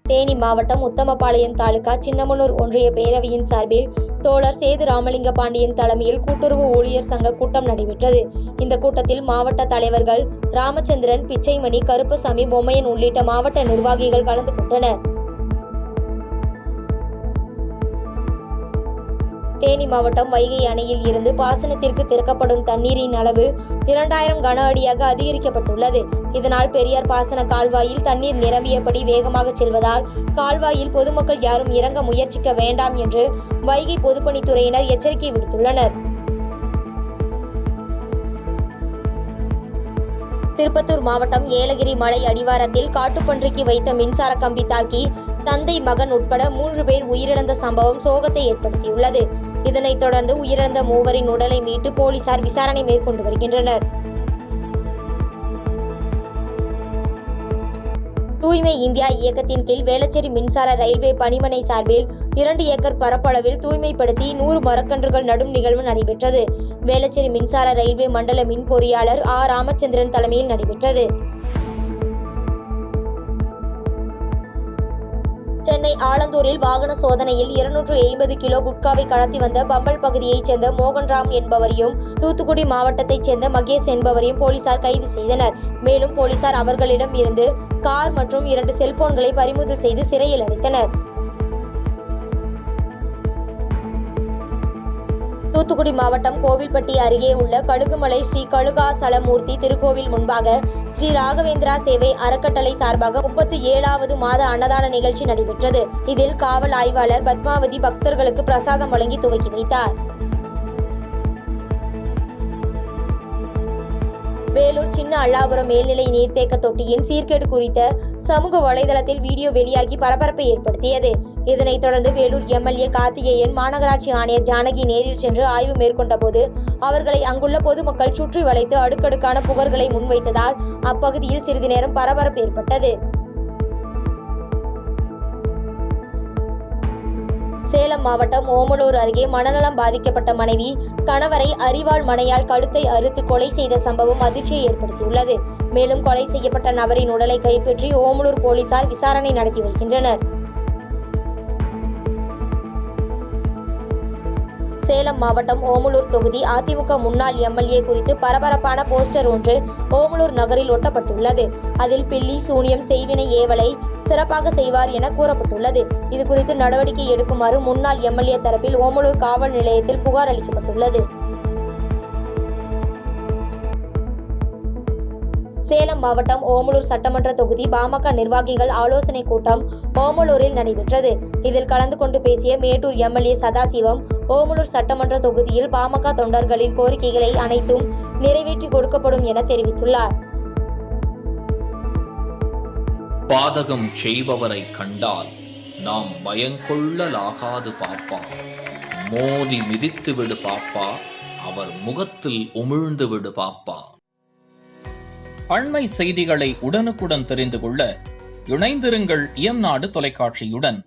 தேனி மாவட்டம் உத்தமபாளையம் தாலுகா சின்னமனூர் ஒன்றிய பேரவையின் சார்பில் தோழர் சேது ராமலிங்க பாண்டியன் தலைமையில் கூட்டுறவு ஊழியர் சங்க கூட்டம் நடைபெற்றது. இந்த கூட்டத்தில் மாவட்ட தலைவர்கள் ராமச்சந்திரன், பிச்சைமணி, கருப்பசாமி, பொம்மையன் உள்ளிட்ட மாவட்ட நிர்வாகிகள் கலந்து கொண்டனர். தேனி மாவட்டம் வைகை அணையில் இருந்து பாசனத்திற்கு திறக்கப்படும் தண்ணீரின் அளவு 2000 கன அடியாக அதிகரிக்கப்பட்டுள்ளது. இதனால் பெரியார் பாசன கால்வாயில் தண்ணீர் நிரம்பியபடி வேகமாக செல்வதால் கால்வாயில் பொதுமக்கள் யாரும் இறங்க முயற்சிக்க வேண்டாம் என்று வைகை பொதுப்பணித்துறையினர் எச்சரிக்கை விடுத்துள்ளனர். திருப்பத்தூர் மாவட்டம் ஏலகிரி மலை அடிவாரத்தில் காட்டுப்பன்றிக்கு வைத்த மின்சார கம்பி தாக்கி தந்தை, மகன் உட்பட 3 பேர் உயிரிழந்த சம்பவம் சோகத்தை ஏற்படுத்தியுள்ளது. இதனைத் தொடர்ந்து உயிரிழந்த மூவரின் உடலை மீட்டு போலீசார் விசாரணை மேற்கொண்டு வருகின்றனர். தூய்மை இந்தியா இயக்கத்தின் கீழ் வேளச்சேரி மின்சார ரயில்வே பணிமனை சார்பில் 2 ஏக்கர் பரப்பளவில் தூய்மைப்படுத்தி 100 மரக்கன்றுகள் நடும் நிகழ்வு நடைபெற்றது. வேளச்சேரி மின்சார ரயில்வே மண்டல மின் பொறியாளர் ராமச்சந்திரன் தலைமையில் நடைபெற்றது. சென்னை ஆலந்தூரில் வாகன சோதனையில் 250 கிலோ குட்காவை கடத்தி வந்த பம்பல் பகுதியைச் சேர்ந்த மோகன்ராம் என்பவரையும், தூத்துக்குடி மாவட்டத்தைச் சேர்ந்த மகேஷ் என்பவரையும் போலீசார் கைது செய்தனர். மேலும் போலீசார் அவர்களிடம் இருந்து கார் மற்றும் 2 செல்போன்களை பறிமுதல் செய்து சிறையில் அடைத்தனர். தூத்துக்குடி மாவட்டம் கோவில்பட்டி அருகே உள்ள கழுகுமலை ஸ்ரீ கழுகாசலமூர்த்தி திருக்கோவில் முன்பாக ஸ்ரீ ராகவேந்திரா சேவை அறக்கட்டளை சார்பாக 37வது மாத அன்னதான நிகழ்ச்சி நடைபெற்றது. இதில் காவல் ஆய்வாளர் பத்மாவதி பக்தர்களுக்கு பிரசாதம் வழங்கி துவக்கி வைத்தார். வேலூர் சின்ன அல்லாபுரம் மேல்நிலை நீர்த்தேக்க தொட்டியின் சீர்கேடு குறித்த சமூக வலைதளத்தில் வீடியோ வெளியாகி பரபரப்பை ஏற்படுத்தியது. இதனைத் தொடர்ந்து வேலூர் எம்எல்ஏ கார்த்திகேயன், மாநகராட்சி ஆணையர் ஜானகி நேரில் சென்று ஆய்வு மேற்கொண்ட போது அவர்களை அங்குள்ள பொதுமக்கள் சுற்றி வளைத்து அடுக்கடுக்கான புகார்களை முன்வைத்ததால் அப்பகுதியில் சிறிது நேரம் பரபரப்பு ஏற்பட்டது. சேலம் மாவட்டம் ஓமலூர் அருகே மனநலம் பாதிக்கப்பட்ட மனைவி கணவரை அரிவாள் மனையால் கழுத்தை அறுத்து கொலை செய்த சம்பவம் அதிர்ச்சியை ஏற்படுத்தியுள்ளது. மேலும் கொலை செய்யப்பட்ட நபரின் உடலை கைப்பற்றி ஓமலூர் போலீசார் விசாரணை நடத்தி வருகின்றனர். சேலம் மாவட்டம் ஓமலூர் தொகுதி அதிமுக முன்னாள் எம்எல்ஏ குறித்து பரபரப்பான போஸ்டர் ஒன்று ஓமலூர் நகரில் ஒட்டப்பட்டுள்ளது. அதில் பில்லி, சூனியம், செய்வினை, ஏவலை சிறப்பாக செய்வார் என கூறப்பட்டுள்ளது. இது குறித்து நடவடிக்கை எடுக்குமாறு முன்னாள் எம்எல்ஏ தரப்பில் ஓமலூர் காவல் நிலையத்தில் புகார் அளிக்கப்பட்டுள்ளது. சேலம் மாவட்டம் ஓமலூர் சட்டமன்ற தொகுதி பாமக நிர்வாகிகள் ஆலோசனை கூட்டம் ஓமலூரில் நடைபெற்றது. இதில் கலந்து கொண்டு பேசிய மேட்டூர் எம்எல்ஏ சதாசிவம், ஓமலூர் சட்டமன்ற தொகுதியில் பாமக தொண்டர்களின் கோரிக்கைகளை அனைத்தும் நிறைவேற்றி கொடுக்கப்படும் என தெரிவித்துள்ளார். பாதகம் செய்பவரை கண்டால் நாம் பயங்கொள்ளலாகாது பாப்பா, மோதி மிதித்து விடு பாப்பா, அவர் முகத்தில் உமிழ்ந்து விடு பாப்பா. அண்மை செய்திகளை உடனுக்குடன் தெரிந்து கொள்ள இணைந்திருங்கள் இயம்நாடு தொலைக்காட்சியுடன்.